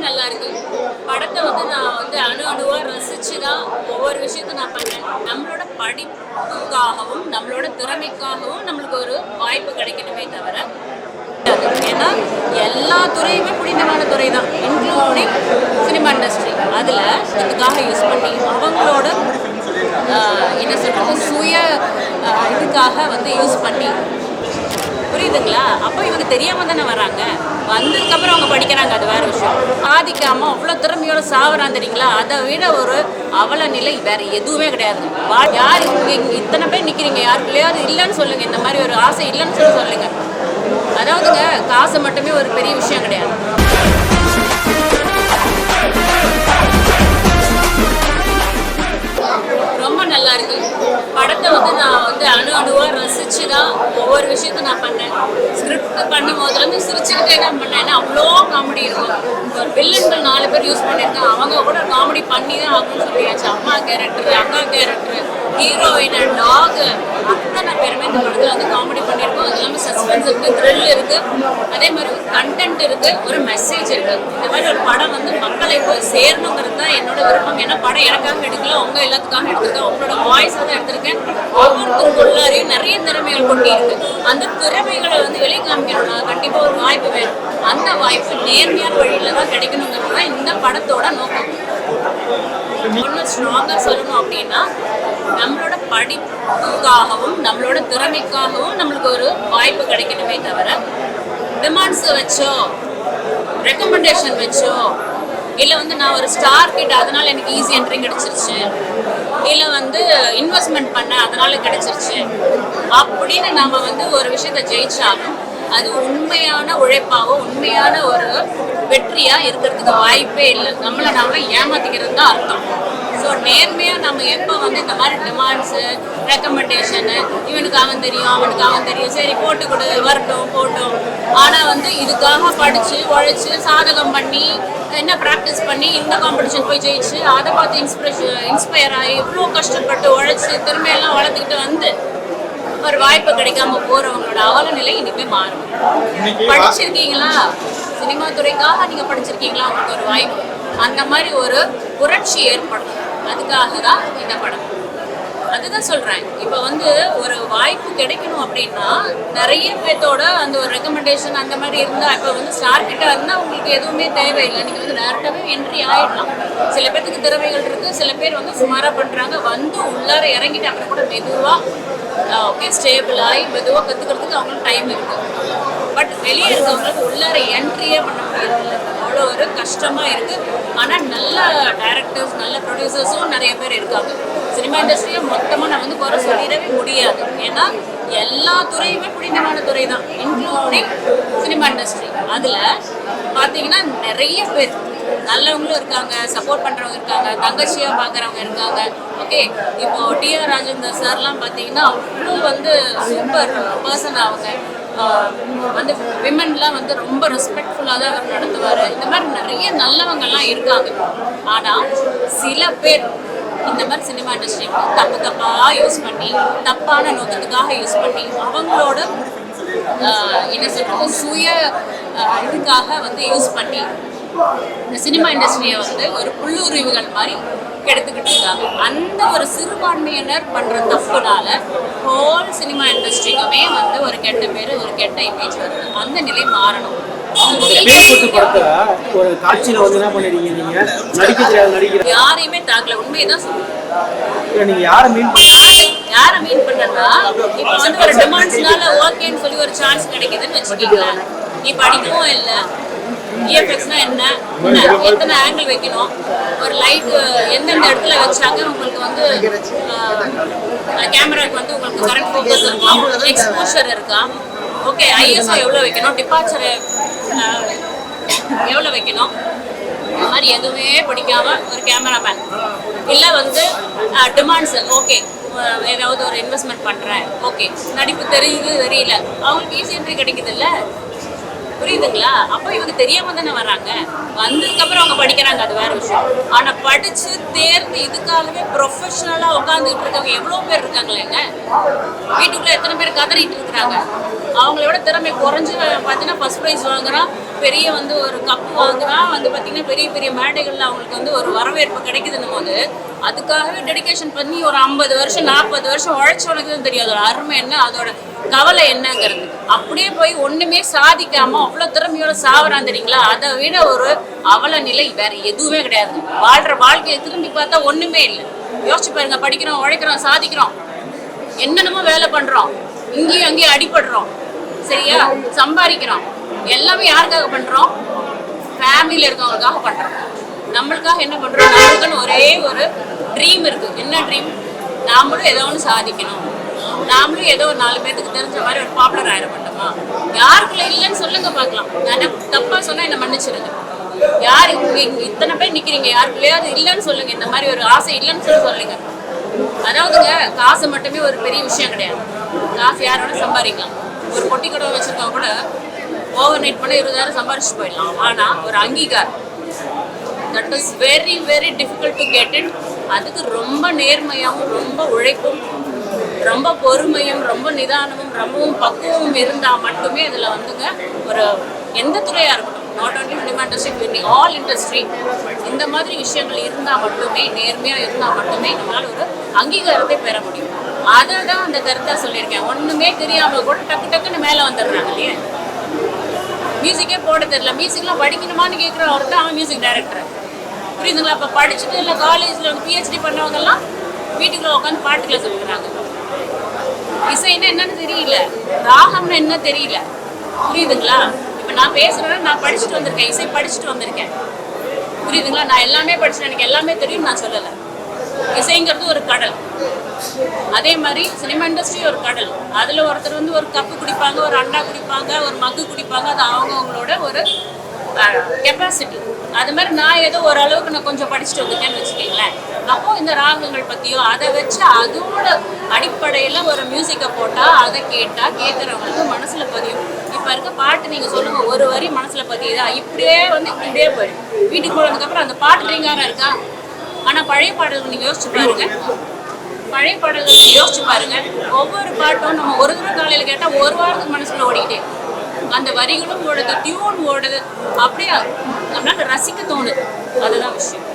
நல்லா இருக்கு. படத்தை வந்து நான் வந்து அணுவா ரசிச்சு தான் ஒவ்வொரு விஷயத்தையும் நான் பண்ணேன். நம்மளோட படிப்புக்காகவும் நம்மளோட திறமைக்காகவும் நம்மளுக்கு ஒரு வாய்ப்பு கிடைக்கணுமே தவிர, ஏன்னா எல்லா துறையுமே புனிதமான துறை தான், இன்க்ளூடிங் சினிமா இண்டஸ்ட்ரி. அதில் இதுக்காக யூஸ் பண்ணி அவங்களோட என்ன சொல்கிறது சுய இதுக்காக வந்து யூஸ் பண்ணி, புரியுதுங்களா? அப்போ இவங்க தெரியாமல் தானே வராங்க. வந்ததுக்கப்புறம் அவங்க படிக்கிறாங்க, அது வேறு விஷயம். சாதிக்காமல் அவ்வளோ திறமையோட சாவறான் தெரியுங்களா? அதை விட ஒரு அவல நிலை வேறு எதுவுமே கிடையாது. யார் இங்கே இத்தனை பேர் நிற்கிறீங்க, யாருக்குள்ளேயாவது இல்லைன்னு சொல்லுங்கள். இந்த மாதிரி ஒரு ஆசை இல்லைன்னு சொல்லுங்கள். அதாவதுங்க, காசு மட்டுமே ஒரு பெரிய விஷயம் கிடையாது. ரொம்ப நல்லா இருக்கு. படத்தை வந்து நான் வந்து அணுவா ரசிச்சு தான் ஒவ்வொரு விஷயத்தையும் நான் பண்ணேன். ஸ்கிரிப்ட் பண்ணும் போதுலேருந்து சிரிச்சுக்கிட்டே தான் பண்ணேன். ஏன்னா அவ்வளோ காமெடி இருக்கும். ஒரு வில்லன்கள் 4 பேர் யூஸ் பண்ணியிருக்கேன். அவங்க கூட காமெடி பண்ணி தான் ஆகும்னு சொல்லியாச்சு. அம்மா கேரக்டர், அக்கா கேரக்டர், ஹீரோயின், டாகு, அத்தனை பேருமே இந்த படத்தில் வந்து காமெடி பண்ணியிருக்கோம். அது இல்லாமல் சஸ்பென்ஸ் இருக்குது, த்ரில் இருக்குது, அதே மாதிரி ஒரு கண்டென்ட் இருக்குது, ஒரு மெசேஜ் இருக்குது. இந்த மாதிரி ஒரு படம் வந்து மக்களை போய் சேரணுங்கிறது தான் என்னோட விருப்பம். ஏன்னா படம் எனக்காக எடுக்கல, உங்கள் எல்லாத்துக்காக எடுத்திருக்கேன். உங்களோட வாய்ஸாக தான் எடுத்திருக்கேன். ஒவ்வொருத்தருக்குள்ளாரையும் நிறைய திறமைகள் கொண்டு இருக்கு. அந்த திறமைகளை வந்து வெளியே காமிக்கணும்னா கண்டிப்பாக ஒரு வாய்ப்பு வேணும். அந்த வாய்ப்பு நேர்மையான வழியில் தான் கிடைக்கணுங்கிறது தான் இந்த படத்தோட நோக்கம். இன்னும் ஸ்ட்ராங்காக சொல்லணும் அப்படின்னா, நம்மளோட படிப்புக்காகவும் நம்மளோட திறமைக்காகவும் நம்மளுக்கு ஒரு வாய்ப்பு கிடைக்கணுமே தவிர, டிமாண்ட்ஸ் வச்சோ ரெக்கமெண்டேஷன் வச்சோ, இல்லை வந்து நான் ஒரு ஸ்டார் கிட்ட அதனால எனக்கு ஈஸி என்ட்ரி கிடைச்சிருச்சு, இல்லை வந்து இன்வெஸ்ட்மெண்ட் பண்ண அதனால கிடைச்சிருச்சு அப்படின்னு நம்ம வந்து ஒரு விஷயத்தை ஜெயிச்சாலும் அது உண்மையான உழைப்பாவோ உண்மையான ஒரு வெற்றியா இருக்கிறதுக்கு வாய்ப்பே இல்லை. நம்மளை நாம ஏமாத்திக்கிறது தான் அர்த்தம். ஸோ நேர்மையாக நம்ம எப்போ வந்து இந்த மாதிரி டிமாண்ட்ஸு, ரெக்கமெண்டேஷனு, இவனுக்கு அவன் தெரியும் அவனுக்கு அவன் தெரியும், சரி போட்டு கொடு, வரட்டும் போட்டோம், ஆனால் வந்து இதுக்காக படித்து உழைச்சி சாதகம் பண்ணி என்ன ப்ராக்டிஸ் பண்ணி இந்த காம்படிஷன் போய் ஜெயிச்சு அதை பார்த்து இன்ஸ்பயர் ஆகி இவ்வளோ கஷ்டப்பட்டு உழைச்சி திறமையெல்லாம் வளர்த்துக்கிட்டு வந்து ஒரு வாய்ப்பு கிடைக்காம போறவங்களோட அவல நிலை இனிமே மாறும். படிச்சிருக்கீங்களா, சினிமா துறைக்காக நீங்க படிச்சிருக்கீங்களா, உங்களுக்கு ஒரு வாய்ப்பு, அந்த மாதிரி ஒரு புரட்சி ஏற்படும். அதுக்காக தான் இந்த படம். அதுதான் சொல்றேன். இப்போ வந்து ஒரு வாய்ப்பு கிடைக்கணும் அப்படின்னா நிறைய பேர்த்தோட அந்த ஒரு ரெக்கமெண்டேஷன் அந்த மாதிரி இருந்தா, இப்போ வந்து ஸ்டார் கிட்ட இருந்தால் உங்களுக்கு எதுவுமே தேவையில்லை. நீங்க வந்து டேரக்டாகவே என்ட்ரி ஆயிடலாம். சில பேருக்கு திறமைகள் இருக்கு, சில பேர் வந்து சுமாராக பண்றாங்க. வந்து உள்ளார இறங்கிட்டு அப்புறம் கூட மெதுவா ஓகே ஸ்டேபிள் ஆகி மெதுவாக கற்றுக்கிறதுக்கு அவங்களுக்கு டைம் இருக்குது. பட் வெளியே இருக்கவங்களுக்கு உள்ளார என்ட்ரியே பண்ண முடியறதில்லை. அவ்வளோ ஒரு கஷ்டமாக இருக்குது. ஆனால் நல்ல டைரக்டர்ஸ், நல்ல ப்ரொடியூசர்ஸும் நிறைய பேர் இருக்காங்க. சினிமா இண்டஸ்ட்ரியை மொத்தமாக நம்ம வந்து குறை சொல்லிடவே முடியாது. ஏன்னா எல்லா துறையுமே புனிதமான துறை தான், இன்க்ளூடிங் சினிமா இண்டஸ்ட்ரி. அதில் பார்த்தீங்கன்னா நிறைய பேர் நல்லவங்களும் இருக்காங்க, சப்போர்ட் பண்ணுறவங்க இருக்காங்க, தங்கச்சியாக பார்க்குறவங்க இருக்காங்க. ஓகே, இப்போ டிஆர் ராஜேந்தர் சார்லாம் பார்த்தீங்கன்னா அவ்வளோ வந்து சூப்பர் பர்சன். அவங்க வந்து விமன்லாம் வந்து ரொம்ப ரெஸ்பெக்ட்ஃபுல்லாக தான் அவர் நடத்துவார். இந்த மாதிரி நிறைய நல்லவங்கள்லாம் இருக்காங்க. ஆனால் சில பேர் இந்த மாதிரி சினிமா இண்டஸ்ட்ரி தப்பாக யூஸ் பண்ணி, தப்பான நோக்கத்துக்காக யூஸ் பண்ணி, அவங்களோட என்ன சொல்கிறது சுய இதுக்காக வந்து யூஸ் பண்ணி இந்த சினிமா இண்டஸ்ட்ரியை வந்து ஒரு புல்லுரிவுகள் மாதிரி கெடுத்துக்கிட்டு இருக்காங்க. அந்த ஒரு சிறுபான்மையினர் பண்ணுற தப்புனால ஹோல் சினிமா இண்டஸ்ட்ரிக்குமே வந்து ஒரு கெட்ட பேர், ஒரு கெட்ட இமேஜ் வருது. அந்த நிலை மாறணும். யாரையுமே தாக்கல, உண்மையதான் சொல்லுங்க. யாரை மீன் பண்ணா, இப்போ வந்து ஒரு டிமாண்ட்ஸ்னால ஓகேன்னு சொல்லி ஒரு சான்ஸ் கிடைக்குதுன்னு வச்சுக்கீங்களேன். நீ படிக்கவும் இல்லை, இஎஃப்எக்ஸ்னா என்ன, எத்தனை ஆங்கிள் வைக்கணும், ஒரு லைட் எந்தெந்த இடத்துல வச்சாங்க உங்களுக்கு வந்து கேமராவுக்கு வந்து உங்களுக்கு கரெக்ட் ஃபோக்கஸ் இருக்கும், எக்ஸ்போஷர் இருக்கா, ஓகே ஐஎஸ்ஓ எவ்வளோ வைக்கணும், டிபார்ச்சர் எவ்வளோ வைக்கணும், இந்த மாதிரி எதுவுமே படிக்காம ஒரு கேமராமேன் இல்லை வந்து டிமாண்ட்ஸ் ஓகே ஏதாவது ஒரு இன்வெஸ்ட்மெண்ட் பண்ணுறேன், ஓகே நடிப்பு தெரியுது தெரியல, அவங்களுக்கு ஈஸி என்ட்ரி கிடைக்குது இல்லை, புரியுதுங்களா? அப்போ இவங்க தெரியாம தானே வர்றாங்க. வந்ததுக்கப்புறம் அவங்க படிக்கிறாங்க, அது வேற விஷயம். ஆனால் படித்து தேர்ந்து இதுக்காகவே ப்ரொஃபஷனலாக உட்காந்துட்டு இருக்கவங்க எவ்வளோ பேர் இருக்காங்களேங்க. வீட்டுக்குள்ளே எத்தனை பேர் கதறிட்டு இருக்கிறாங்க. அவங்கள விட திறமை குறைஞ்சு பார்த்தீங்கன்னா ஃபர்ஸ்ட் ப்ரைஸ் வாங்குறான், பெரிய வந்து ஒரு கப்பு வாங்குறான், வந்து பார்த்தீங்கன்னா பெரிய பெரிய மேடைகளில் அவங்களுக்கு வந்து ஒரு வரவேற்பு கிடைக்குதுன்னும் போது அதுக்காகவே டெடிகேஷன் பண்ணி ஒரு 50 வருஷம் 40 வருஷம் உழைச்சவனுக்கு தான் தெரியும் அதோட அருமை என்ன, அதோட கவலை என்னங்கிறது. அப்படியே போய் ஒண்ணுமே சாதிக்காம அவ்வளவு திறமையோட சாவறான் தெரியுங்களா? அதை விட ஒரு அவல நிலை வேற எதுவுமே கிடையாது. வாழ்ற வாழ்க்கையை திரும்பி பார்த்தா ஒண்ணுமே இல்லை. யோசிச்சு பாருங்க, படிக்கிறோம், உழைக்கிறோம், சாதிக்கிறோம், என்னென்னமோ வேலை பண்றோம், இங்கேயும் அங்கேயும் அடிபடுறோம், சரியா, சம்பாதிக்கிறோம், எல்லாமே யாருக்காக பண்றோம்? ஃபேமிலியில இருக்கவங்களுக்காக பண்றோம். நம்மளுக்காக என்ன பண்றோம்? நம்மளுக்குன்னு ஒரே ஒரு ட்ரீம் இருக்கு. என்ன ட்ரீம்? நாமளும் ஏதோ ஒன்று சாதிக்கணும், நாமளும் ஏதோ ஒரு 4 பேருக்கு தெரிஞ்ச மாதிரி ஒரு பாப்புலர் ஆயிட மாட்டோமா? யாருக்குள்ள இல்லைன்னு சொல்லுங்க பார்க்கலாம். நான் தப்பா சொன்னா என்ன மன்னிச்சிருங்க. யார் இங்க இத்தனை பேர் நிக்கிறீங்க, யாருக்குள்ளேயாவது இல்லைன்னு சொல்லுங்க. இந்த மாதிரி ஒரு ஆசை இல்லைன்னு சொல்லுங்க. அதாவதுங்க, காசு மட்டுமே ஒரு பெரிய விஷயம் கிடையாது. காசு யாரோட சம்பாதிக்கலாம். ஒரு பொட்டி கடை வச்சிருக்கவங்க கூட ஓவர் நைட் பண்ண 20,000 சம்பாரிச்சு போயிடலாம். ஆனா ஒரு அங்கீகாரம், that is very very difficult to get it. அதுக்கு ரொம்ப நேர்மையாகவும் ரொம்ப உழைப்பும் ரொம்ப பொறுமையும் ரொம்ப நிதானமும் ரொம்பவும் பக்குவமும் இருந்தால் மட்டுமே இதில் வந்துங்க ஒரு எந்த துறையாக இருக்கட்டும், not only cinema industry, all industry, இந்த மாதிரி விஷயங்கள் இருந்தால் மட்டுமே, நேர்மையாக இருந்தால் மட்டுமே நம்மளால் ஒரு அங்கீகாரத்தை பெற முடியும். அதை தான் அந்த கருத்தாக சொல்லியிருக்கேன். ஒன்றுமே தெரியாமல் கூட டக்கு டக்குன்னு மேலே வந்துடுறாங்க இல்லையா? மியூசிக்கே போட தெரியல, மியூசிக்லாம் படிக்கணுமான்னு கேட்குற ஒருத்தர் அவன் மியூசிக் டைரக்டர். புரியுதுங்களா? இப்போ படிச்சுட்டு இல்லை காலேஜில் வந்து பிஹெச்டி பண்ணவங்கெல்லாம் வீட்டுக்குள்ளே உட்காந்து பாட்டு கிளாஸ் எடுக்கிறாங்க. இசைன்னா என்னன்னு தெரியல, ராகம்னு என்ன தெரியல. புரியுதுங்களா? இப்போ நான் பேசுறேன்னா நான் படிச்சுட்டு வந்திருக்கேன், இசை படிச்சுட்டு வந்திருக்கேன். புரியுதுங்களா? நான் எல்லாமே படிச்சுட்டேன், எனக்கு எல்லாமே தெரியும் நான் சொல்லலை. இசைங்கிறது ஒரு கடல். அதே மாதிரி சினிமா இண்டஸ்ட்ரி ஒரு கடல். அதில் ஒருத்தர் வந்து ஒரு கப்பு குடிப்பாங்க, ஒரு அண்டா குடிப்பாங்க, ஒரு மக்கு குடிப்பாங்க. அது அவங்களோட ஒரு கெப்பாசிட்டி. அது மாதிரி நான் ஏதோ ஓரளவுக்கு நான் கொஞ்சம் படிச்சுட்டு வந்துட்டேன்னு வச்சுக்கீங்களேன். அப்போ இந்த ராகங்கள் பற்றியோ அதை வச்சு அதோட அடிப்படையில் ஒரு மியூசிக்கை போட்டால் அதை கேட்டால் கேட்குறவங்களுக்கு மனசில் பதியும். இப்போ இருக்க பாட்டு நீங்கள் சொல்லுங்கள், ஒரு வரி மனசில் பதியுதா? இப்படியே வந்து இப்படியே போயிடும். வீட்டுக்கு போனதுக்கப்புறம் அந்த பாட்டு ரீங்காரம் இருக்கா? ஆனால் பழைய பாடல்கள் நீங்கள் யோசிச்சு பாருங்க, பழைய பாடல்கள் நீங்கள் யோசிச்சு பாருங்க. ஒவ்வொரு பாட்டும் நம்ம ஒரு தடவை காலையில் கேட்டால் ஒரு வாரத்துக்கு மனசில் ஓடிக்கிட்டே, அந்த வரிகளும் ஓடுது, டியூன் ஓடுது, அப்படியே நம்மளால ரசிக்க தோணுது. அதுதான் விஷயம்.